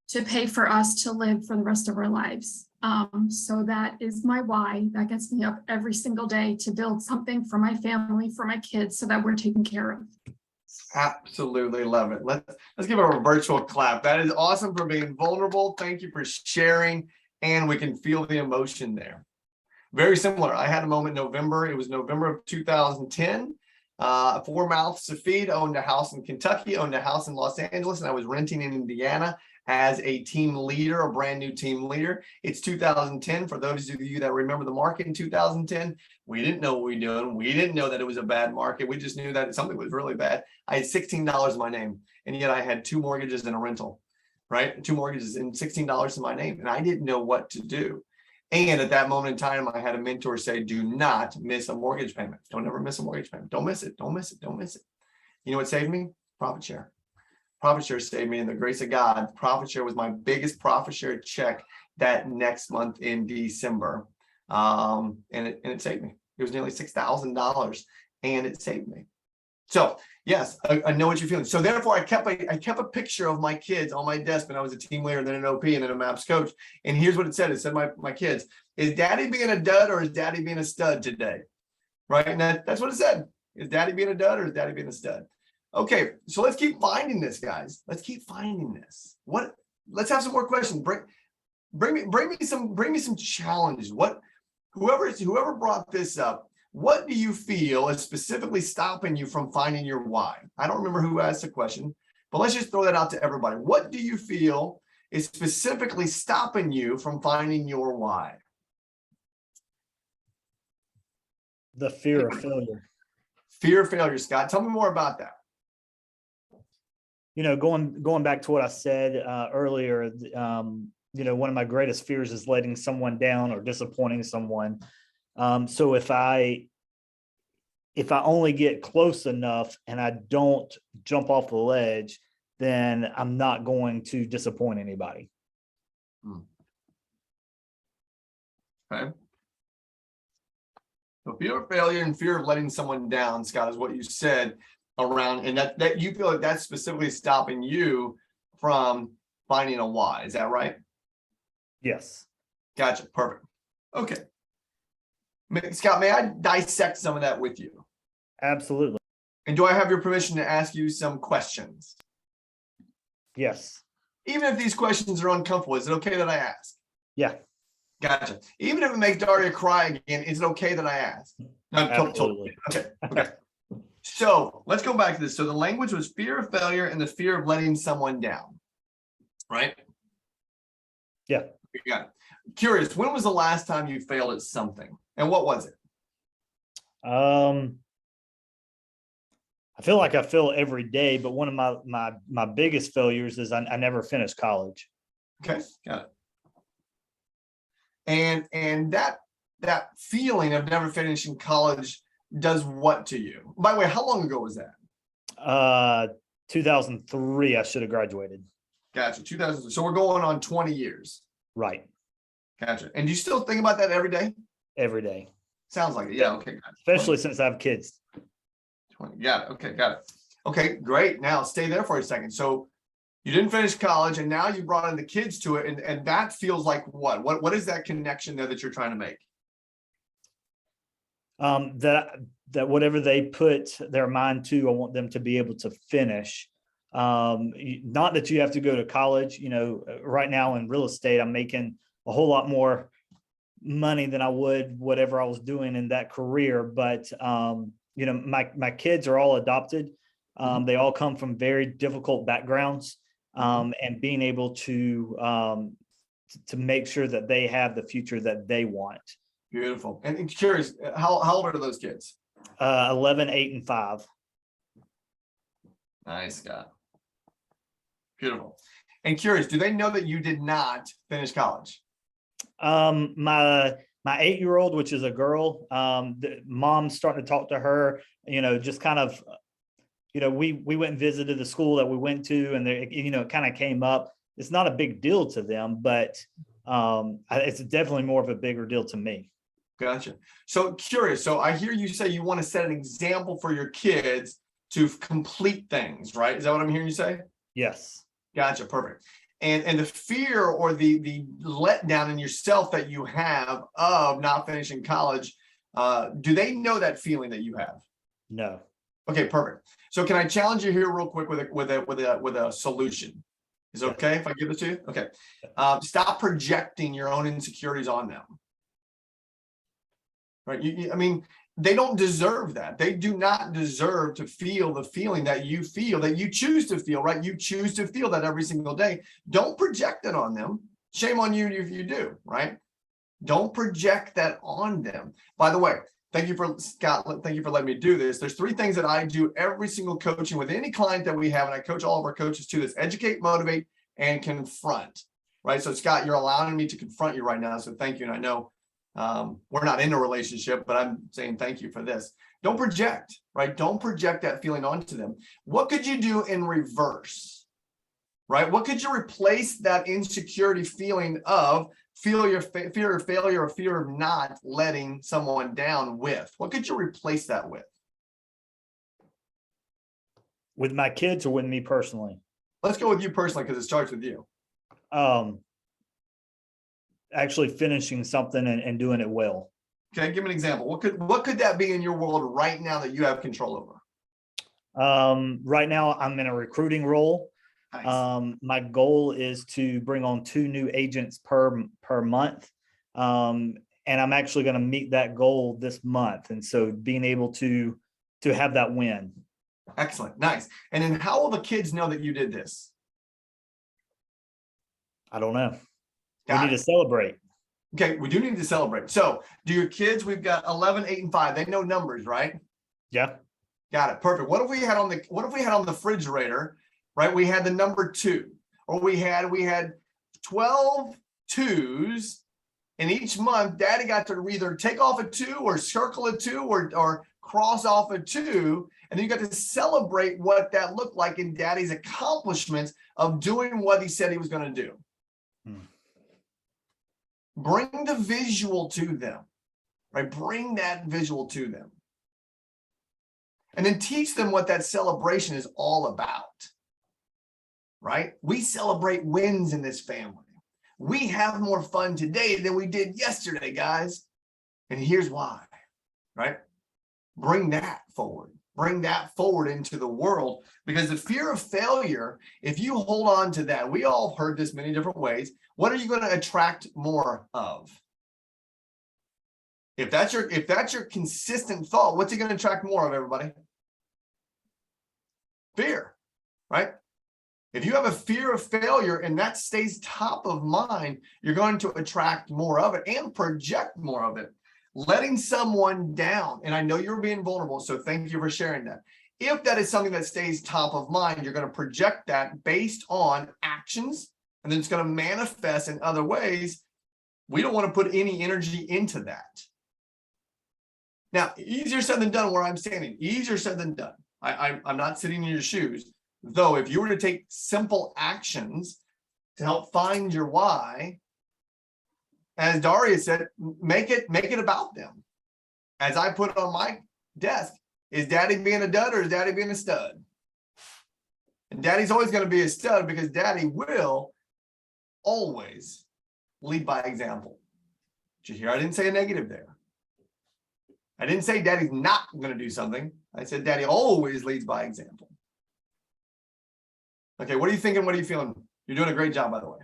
S9: to pay for us to live for the rest of our lives. So that is my why. That gets me up every single day to build something for my family, for my kids, so that we're taken care of.
S1: Absolutely love it. Let's give her a virtual clap. That is awesome for being vulnerable. Thank you for sharing, and we can feel the emotion there. Very similar. I had a moment in November. It was November of 2010. 4 mouths to feed, owned a house in Kentucky, owned a house in Los Angeles, and I was renting in Indiana as a team leader, a brand new team leader. It's 2010. For those of you that remember the market in 2010, we didn't know what we were doing. We didn't know that it was a bad market. We just knew that something was really bad. I had $16 in my name, and yet I had 2 mortgages and a rental, right? 2 mortgages and $16 in my name, and I didn't know what to do. And at that moment in time, I had a mentor say, do not miss a mortgage payment. Don't ever miss a mortgage payment. Don't miss it. Don't miss it. Don't miss it. You know what saved me? Profit share. Profit share saved me, in the grace of God. Profit share was my biggest profit share check that next month in December. And it saved me. It was nearly $6,000, and it saved me. So yes, I know what you're feeling. So therefore, I kept a picture of my kids on my desk when I was a team leader, then an OP, and then a MAPS coach. And here's what it said. It said, my kids, is daddy being a dud or is daddy being a stud today? Right? And that's what it said. Is daddy being a dud or is daddy being a stud? Okay, so let's keep finding this, guys. Let's keep finding this. Let's have some more questions. Bring me some challenges. Whoever brought this up, what do you feel is specifically stopping you from finding your why? I don't remember who asked the question, but let's just throw that out to everybody. What do you feel is specifically stopping you from finding your why?
S4: The fear of failure.
S1: Fear of failure, Scott. Tell me more about that.
S4: You know, going back to what I said earlier, one of my greatest fears is letting someone down or disappointing someone. So if I only get close enough and I don't jump off the ledge, then I'm not going to disappoint anybody.
S1: Okay. So fear of failure and fear of letting someone down, Scott, is what you said around, and that you feel like that's specifically stopping you from finding a why. Is that right?
S4: Yes.
S1: Gotcha. Perfect. Okay. Scott, may I dissect some of that with you?
S4: Absolutely.
S1: And do I have your permission to ask you some questions?
S4: Yes.
S1: Even if these questions are uncomfortable, is it okay that I ask?
S4: Yeah.
S1: Gotcha. Even if it makes Daria cry again, is it okay that I ask? No,
S4: Absolutely.
S1: Okay. Okay. So let's go back to this. So the language was fear of failure and the fear of letting someone down, right?
S4: Yeah.
S1: You got it. Curious, when was the last time you failed at something, and what was it?
S4: I feel like I fail every day, but one of my biggest failures is I never finished college.
S1: Okay, got it. And that feeling of never finishing college does what to you? By the way, how long ago was that?
S4: 2003, I should have graduated.
S1: Gotcha. 2000. So we're going on 20 years.
S4: Right.
S1: Gotcha. And do you still think about that every day?
S4: Every day.
S1: Sounds like it. Yeah. Okay. Got it.
S4: Especially since I have kids.
S1: 20. Got it. Okay. Got it. Okay. Great. Now stay there for a second. So you didn't finish college, and now you brought in the kids to it, and that feels like what? What is that connection there that you're trying to make?
S4: That whatever they put their mind to, I want them to be able to finish. Not that you have to go to college. Right now in real estate, I'm making a whole lot more money than I would whatever I was doing in that career. But my kids are all adopted. They all come from very difficult backgrounds, and being able to make sure that they have the future that they want.
S1: Beautiful. And curious, how old are those kids?
S4: 11, 8, and 5.
S1: Nice, Scott. Beautiful. And curious, do they know that you did not finish college?
S4: My 8-year-old, which is a girl, the mom's starting to talk to her, just kind of, we went and visited the school that we went to, and it kind of came up. It's not a big deal to them, but it's definitely more of a bigger deal to me.
S1: Gotcha. So curious. So I hear you say you want to set an example for your kids to complete things, right? Is that what I'm hearing you say?
S4: Yes.
S1: Gotcha. Perfect. And the fear or the letdown in yourself that you have of not finishing college, do they know that feeling that you have?
S4: No.
S1: Okay, perfect. So can I challenge you here real quick with a solution? Is it okay if I give this to you? Okay. Stop projecting your own insecurities on them. Right? I mean, they don't deserve that. They do not deserve to feel the feeling that you feel, that you choose to feel, right? You choose to feel that every single day. Don't project it on them. Shame on you if you do, right? Don't project that on them. By the way, thank you for Scott. Thank you for letting me do this. There's 3 things that I do every single coaching with any client that we have, and I coach all of our coaches to this: educate, motivate, and confront. Right. So Scott, you're allowing me to confront you right now. So thank you. And I know we're not in a relationship, but I'm saying thank you for this. Don't project, right? Don't project that feeling onto them. What could you do in reverse, right? What could you replace that insecurity feeling of fear of failure or fear of not letting someone down with? What could you replace that with?
S4: With my kids or with me personally?
S1: Let's go with you personally, because it starts with you.
S4: Actually finishing something and doing it well.
S1: Okay, give me an example. What could that be in your world right now that you have control over?
S4: Right now I'm in a recruiting role.
S1: Nice.
S4: My goal is to bring on 2 new agents per month. And I'm actually going to meet that goal this month. And so being able to have that win.
S1: Excellent. Nice. And then how will the kids know that you did this?
S4: I don't know. We need to celebrate.
S1: Okay, we do need to celebrate. So do your kids, we've got 11, 8, and 5. They know numbers, right?
S4: Yeah.
S1: Got it. Perfect. What if we had on the refrigerator, right? We had the number 2, or we had 12 twos. And each month, daddy got to either take off a 2 or circle a 2 or cross off a 2. And then you got to celebrate what that looked like in daddy's accomplishments of doing what he said he was going to do. Bring the visual to them, right? Bring that visual to them. And then teach them what that celebration is all about, right? We celebrate wins in this family. We have more fun today than we did yesterday, guys. And here's why, right? Bring that forward. Bring that forward into the world, because the fear of failure, if you hold on to that, we all heard this many different ways. What are you going to attract more of? If that's your consistent thought, what's it going to attract more of, everybody? Fear, right? If you have a fear of failure and that stays top of mind, you're going to attract more of it and project more of it. Letting someone down, and I know you're being vulnerable, so thank you for sharing that. If that is something that stays top of mind, you're going to project that based on actions, and then it's going to manifest in other ways. We don't want to put any energy into that. Now, easier said than done where I'm standing. Easier said than done. I'm not sitting in your shoes. Though, if you were to take simple actions to help find your why, as Daria said, make it about them. As I put on my desk, is daddy being a dud or is daddy being a stud? And daddy's always going to be a stud because daddy will always lead by example. Did you hear? I didn't say a negative there. I didn't say daddy's not going to do something. I said daddy always leads by example. Okay, what are you thinking? What are you feeling? You're doing a great job, by the way.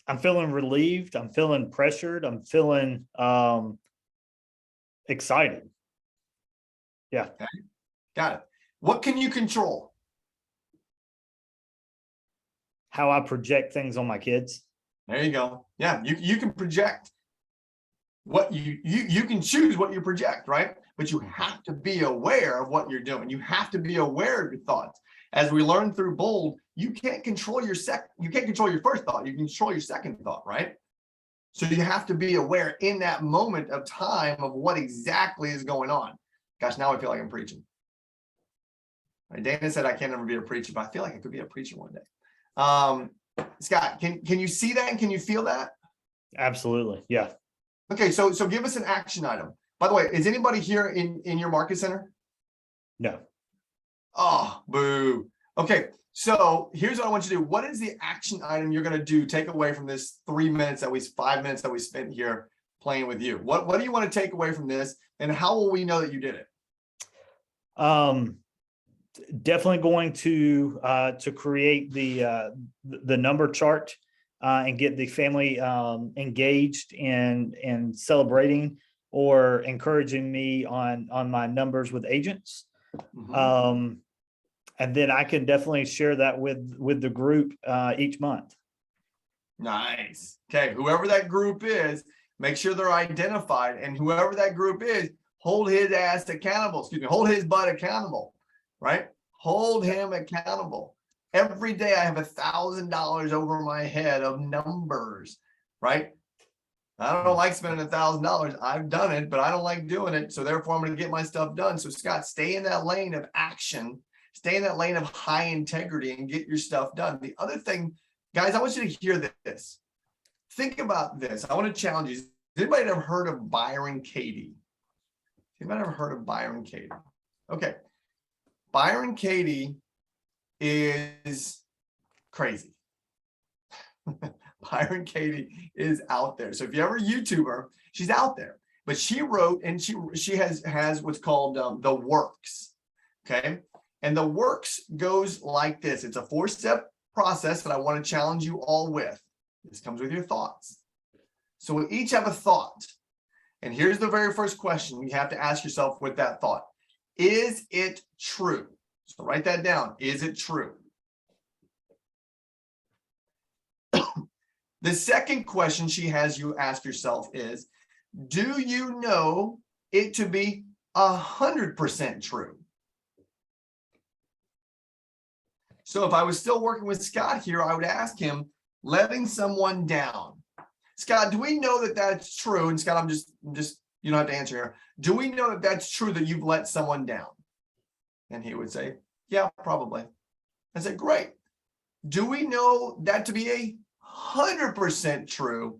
S4: I'm feeling relieved. I'm feeling pressured. I'm feeling excited. Yeah.
S1: Okay. Got it. What can you control?
S4: How I project things on my kids.
S1: There you go. Yeah, you can project what you can choose what you project, right? But you have to be aware of what you're doing. You have to be aware of your thoughts. As we learned through Bold, you can't control your first thought. You can control your second thought, right? So you have to be aware in that moment of time of what exactly is going on. Gosh, now I feel like I'm preaching. Right, Dana said I can't ever be a preacher, but I feel like I could be a preacher one day. Scott, can you see that and can you feel that?
S4: Absolutely. Yeah.
S1: Okay, so give us an action item. By the way, is anybody here in your market center?
S4: No.
S1: Oh, boo. Okay, so here's what I want you to do. What is the action item you're going to do? Take away from this 5 minutes that we spent here playing with you. What do you want to take away from this, and how will we know that you did it?
S4: Definitely going to create the number chart and get the family engaged in celebrating or encouraging me on my numbers with agents.
S1: Mhm.
S4: And then I can definitely share that with the group each month.
S1: Nice. Okay, whoever that group is, make sure they're identified, and whoever that group is, hold his ass accountable. Hold his butt accountable, right? Hold him accountable. Every day I have $1,000 over my head of numbers, right? I don't like spending $1,000. I've done it, but I don't like doing it. So therefore, I'm going to get my stuff done. So Scott, stay in that lane of action, stay in that lane of high integrity, and get your stuff done. The other thing, guys, I want you to hear this. Think about this. I want to challenge you. Has anybody ever heard of Byron Katie? Anybody ever heard of Byron Katie? Okay. Byron Katie is crazy. Byron Katie is out there. So if you ever YouTuber, she's out there. But she wrote, and she has what's called the works. Okay. And the works goes like this. It's a 4-step process that I want to challenge you all with. This comes with your thoughts. So we each have a thought. And here's the very first question you have to ask yourself with that thought. Is it true? So write that down. Is it true? The second question she has you ask yourself is, do you know it to be 100% true? So if I was still working with Scott here, I would ask him, letting someone down. Scott, do we know that that's true? And Scott, I'm just, you don't have to answer here. Do we know that that's true that you've let someone down? And he would say, yeah, probably. I said, great. Do we know that to be 100% true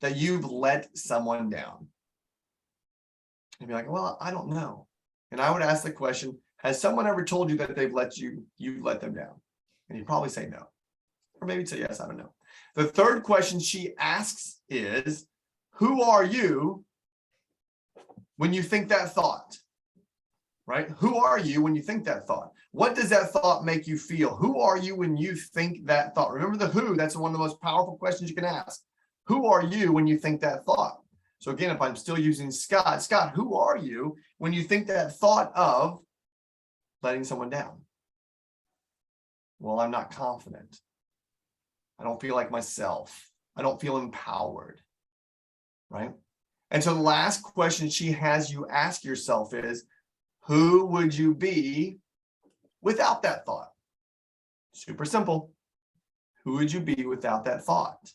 S1: that you've let someone down? He'd be like, well, I don't know. And I would ask the question, has someone ever told you that they've you've let them down? And he'd probably say no. Or maybe he'd say yes, I don't know. The third question she asks is, who are you when you think that thought? Right? Who are you when you think that thought? What does that thought make you feel? Who are you when you think that thought? Remember the who, that's one of the most powerful questions you can ask. Who are you when you think that thought? So again, if I'm still using Scott, Scott, who are you when you think that thought of letting someone down? Well, I'm not confident. I don't feel like myself. I don't feel empowered, right? And so the last question she has you ask yourself is, who would you be without that thought? Super simple. Who would you be without that thought?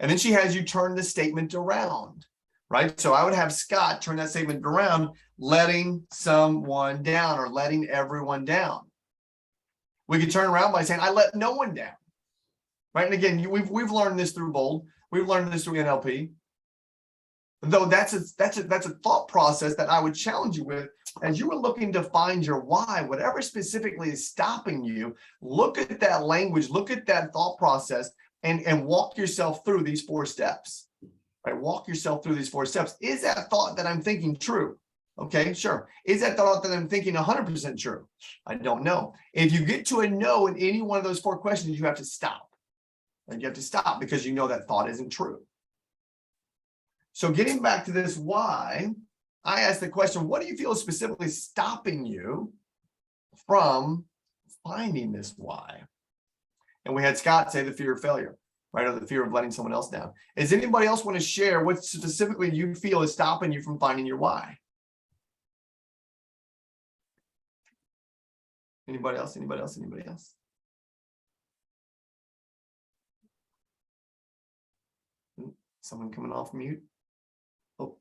S1: And then she has you turn the statement around, right? So I would have Scott turn that statement around, letting someone down or letting everyone down. We could turn around by saying, I let no one down, right? And again, we've learned this through BOLD. We've learned this through NLP. Though that's a thought process that I would challenge you with as you were looking to find your why, whatever specifically is stopping you, look at that language, look at that thought process and walk yourself through these 4 steps, right? Walk yourself through these 4 steps. Is that thought that I'm thinking true? Okay, sure. Is that thought that I'm thinking 100% true? I don't know. If you get to a no in any one of those 4 questions, you have to stop. And you have to stop because you know that thought isn't true. So getting back to this why, I asked the question, what do you feel is specifically stopping you from finding this why? And we had Scott say the fear of failure, right? Or the fear of letting someone else down. Does anybody else want to share what specifically you feel is stopping you from finding your why? Anybody else? Anybody else? Anybody else? Someone coming off mute? Oh,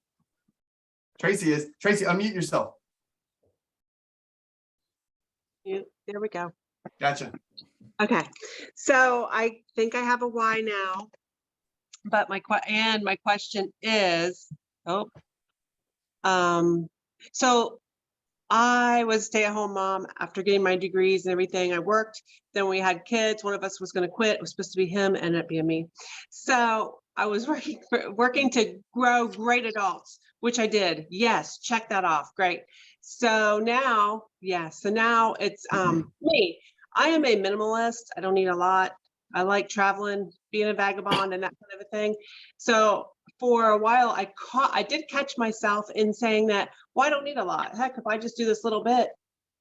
S1: Tracy is. Tracy, unmute yourself.
S3: There we go.
S1: Gotcha.
S3: Okay, so I think I have a why now, but my question is, so I was a stay-at-home mom after getting my degrees and everything. I worked, then we had kids. One of us was going to quit. It was supposed to be him, ended up being me. So I was working to grow great adults, which I did. Yes, check that off. Great. So now, it's me. I am a minimalist. I don't need a lot. I like traveling, being a vagabond and that kind of a thing. So for a while, I did catch myself in saying that, well, I don't need a lot. Heck, if I just do this little bit,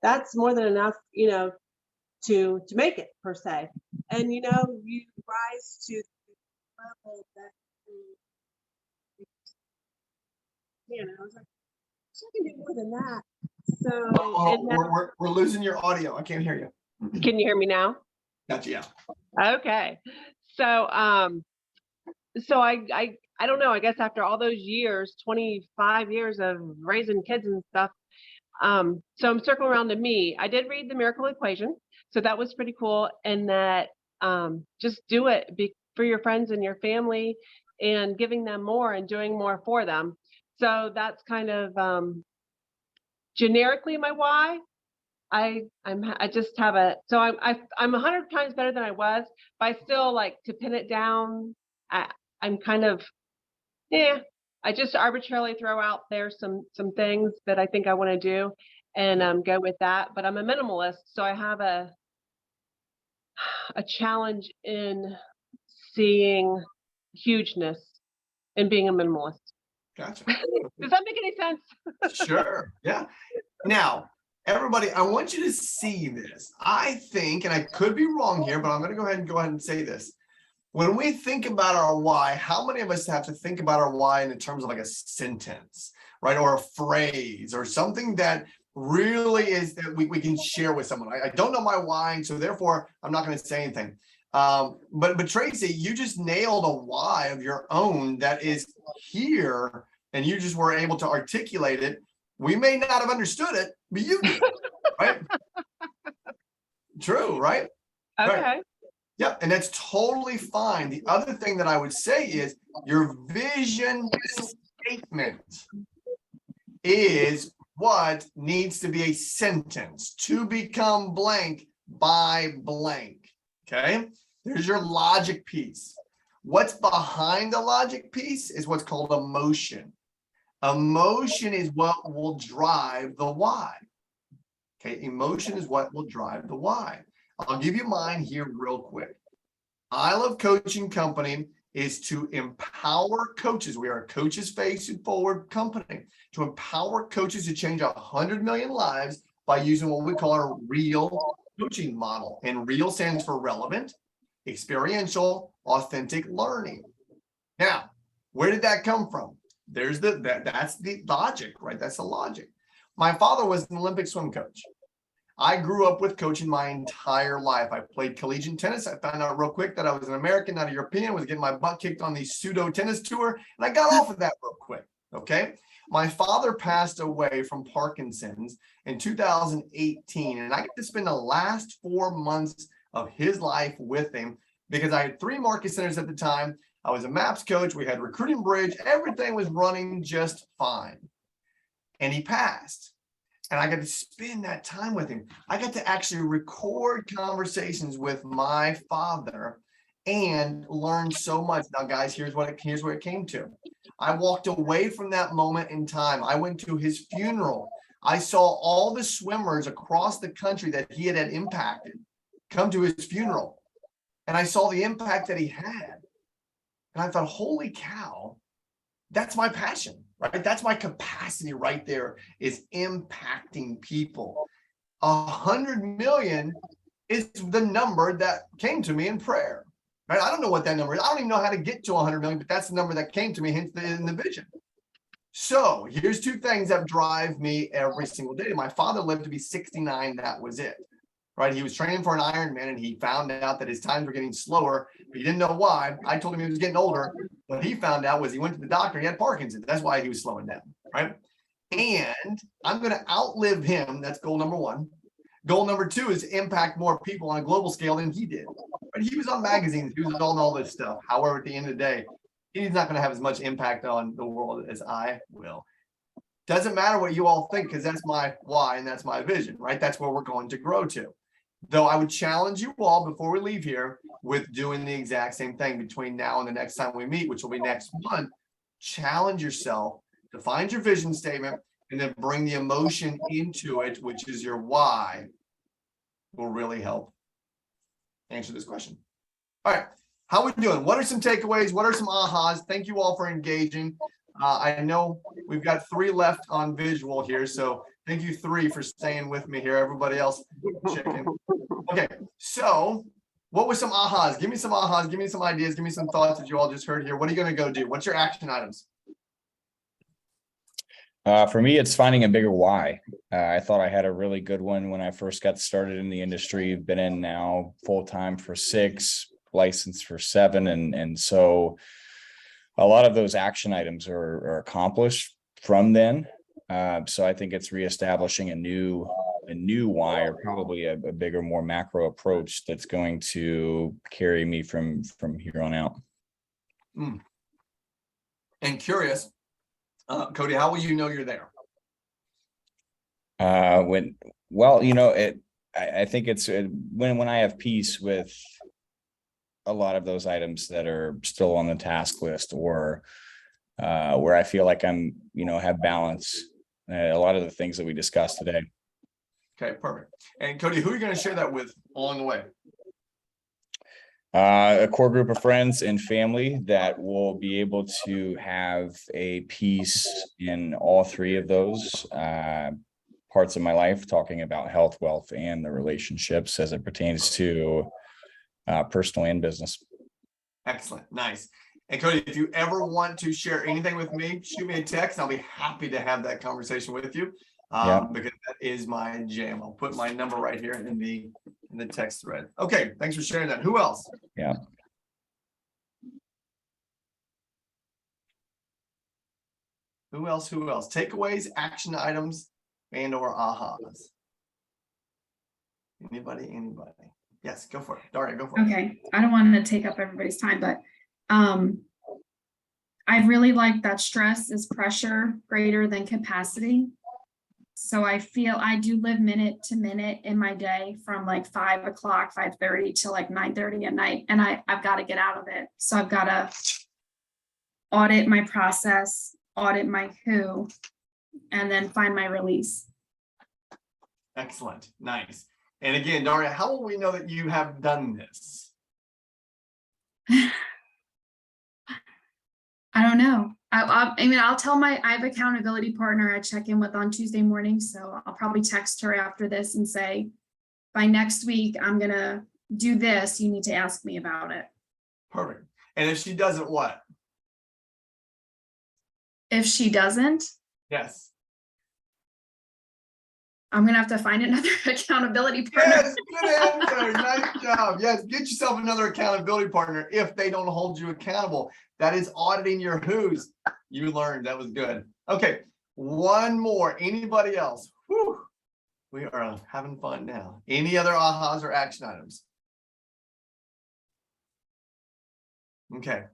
S3: that's more than enough, to make it per se. And, you rise to the level that, I was like, I can do more than that. So
S1: we're losing your audio. I can't hear you.
S3: Can you hear me now?
S1: Gotcha. Yeah.
S3: Okay. So, so I don't know, I guess after all those years, 25 years of raising kids and stuff. So I'm circling around to me. I did read The Miracle Equation. So that was pretty cool. And that, just do it for your friends and your family and giving them more and doing more for them. So that's kind of, generically my why. I just have I'm 100 times better than I was, but I still like to pin it down. I'm kind of, I just arbitrarily throw out there some things that I think I want to do and go with that. But I'm a minimalist, so I have a challenge in seeing hugeness in being a minimalist.
S1: Gotcha.
S3: Does that make any sense?
S1: Sure. Yeah. Now, everybody, I want you to see this. I think, and I could be wrong here, but I'm going to go ahead and say this. When we think about our why, how many of us have to think about our why in terms of like a sentence, right? Or a phrase or something that really is that we can share with someone. I don't know my why, and so therefore I'm not going to say anything. But Tracy, you just nailed a why of your own that is here, and you just were able to articulate it. We may not have understood it, but you did, right? True, right?
S3: Okay.
S1: Right. Yeah, and that's totally fine. The other thing that I would say is your vision statement is what needs to be a sentence to become blank by blank. Okay, there's your logic piece. What's behind the logic piece is what's called emotion. Emotion is what will drive the why. Okay, emotion is what will drive the why. I'll give you mine here real quick. I Love Coaching Company is to empower coaches. We are a coaches facing forward company to empower coaches to change 100 million lives by using what we call our real coaching model. And real stands for relevant, experiential, authentic learning. Now, where did that come from? There's that's the logic, right? That's the logic. My father was an Olympic swim coach. I grew up with coaching my entire life. I played collegiate tennis. I found out real quick that I was an American, not a European, was getting my butt kicked on the pseudo tennis tour. And I got off of that real quick. Okay. My father passed away from Parkinson's in 2018. And I get to spend the last 4 months of his life with him because I had 3 market centers at the time. I was a MAPS coach. We had recruiting bridge. Everything was running just fine. And he passed. And I got to spend that time with him. I got to actually record conversations with my father and learn so much. Now, guys, here's where it came to. I walked away from that moment in time. I went to his funeral. I saw all the swimmers across the country that he had impacted come to his funeral. And I saw the impact that he had. And I thought, holy cow, that's my passion, right? That's my capacity right there, is impacting people. 100 million is the number that came to me in prayer, right? I don't know what that number is. I don't even know how to get to 100 million, but that's the number that came to me, hence in the vision. So here's 2 things that drive me every single day. My father lived to be 69. That was it, right? He was training for an Ironman and he found out that his times were getting slower, but he didn't know why. I told him he was getting older. What he found out was he went to the doctor, he had Parkinson's. That's why he was slowing down, right? And I'm going to outlive him. That's goal number 1. Goal number 2 is impact more people on a global scale than he did. But he was on magazines, he was on all this stuff. However, at the end of the day, he's not going to have as much impact on the world as I will. Doesn't matter what you all think, because that's my why and that's my vision, right? That's where we're going to grow to. Though I would challenge you all before we leave here with doing the exact same thing between now and the next time we meet, which will be next month. Challenge yourself to find your vision statement and then bring the emotion into it, which is your why, will really help answer this question. All right. How are we doing? What are some takeaways? What are some ahas? Thank you all for engaging. I know we've got 3 left on visual here, so thank you 3 for staying with me here. Everybody else checking. Okay, so what were some ahas? Give me some ahas. Give me some ideas. Give me some thoughts that you all just heard here. What are you going to go do? What's your action items?
S12: For me, it's finding a bigger why. I thought I had a really good one when I first got started in the industry. Been in now full-time for 6, licensed for 7. And so a lot of those action items are accomplished from then. So I think it's reestablishing a new why, or probably a bigger, more macro approach that's going to carry me from here on out.
S1: And curious, Cody, how will you know you're there?
S12: I think it's when I have peace with a lot of those items that are still on the task list, or where I feel like I'm, have balance. A lot of the things that we discussed today.
S1: Okay, perfect. And Cody, who are you going to share that with along the way?
S12: A core group of friends and family that will be able to have a piece in all 3 of those parts of my life, talking about health, wealth, and the relationships as it pertains to personal and business.
S1: Excellent. Nice. And Cody, if you ever want to share anything with me, shoot me a text. I'll be happy to have that conversation with you.
S12: Yeah.
S1: because that is my jam. I'll put my number right here in the text thread. Okay, thanks for sharing that. Who else?
S12: Yeah.
S1: Who else? Who else? Takeaways, action items, and or ahas. Anybody? Yes, go for it. Daria, go for it.
S9: Okay, I don't want to take up everybody's time, but I really like that stress is pressure greater than capacity. So I feel I do live minute to minute in my day from like 5 o'clock, 5:30 to like 9:30 at night. And I've got to get out of it. So I've got to audit my process, audit my who, and then find my release.
S1: Excellent. Nice. And again, Daria, how will we know that you have done this?
S9: I don't know. I mean, I'll tell I have accountability partner I check in with on Tuesday morning. So I'll probably text her after this and say, by next week, I'm going to do this. You need to ask me about it.
S1: Perfect. And if she doesn't, what?
S9: If she doesn't,
S1: Yes.
S9: I'm going to have to find another accountability partner.
S1: Yes, good answer. Nice job. Yes, get yourself another accountability partner if they don't hold you accountable. That is auditing your who's. You learned. That was good. Okay, one more. Anybody else? Whew. We are having fun now. Any other ahas or action items? Okay.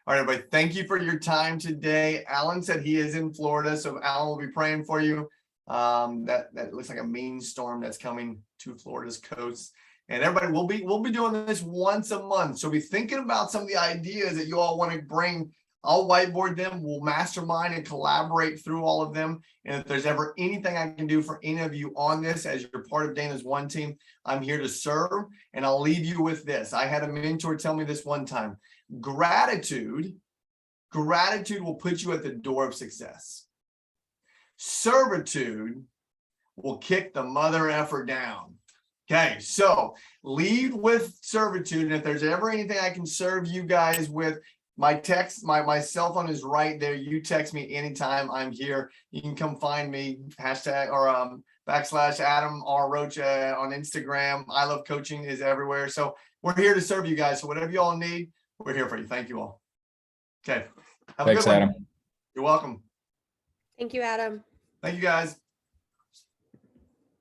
S1: All right, everybody. Thank you for your time today. Alan said he is in Florida, so Alan will be praying for you. That looks like a mean storm that's coming to Florida's coast. And everybody, we'll be doing this once a month. So be thinking about some of the ideas that you all want to bring. I'll whiteboard them. We'll mastermind and collaborate through all of them. And if there's ever anything I can do for any of you on this, as you're part of Dana's One Team, I'm here to serve. And I'll leave you with this. I had a mentor tell me this one time. Gratitude will put you at the door of success. Servitude will kick the mother effer down. Okay, so lead with servitude. And if there's ever anything I can serve you guys with, my cell phone is right there. You text me anytime. I'm here. You can come find me, hashtag or / Adam R. Roach on Instagram. I Love Coaching is everywhere. So we're here to serve you guys. So whatever you all need, we're here for you. Thank you all. Okay. Have a
S12: Thanks,
S1: good one.
S12: Adam.
S1: You're welcome.
S8: Thank you, Adam.
S1: Thank you, guys.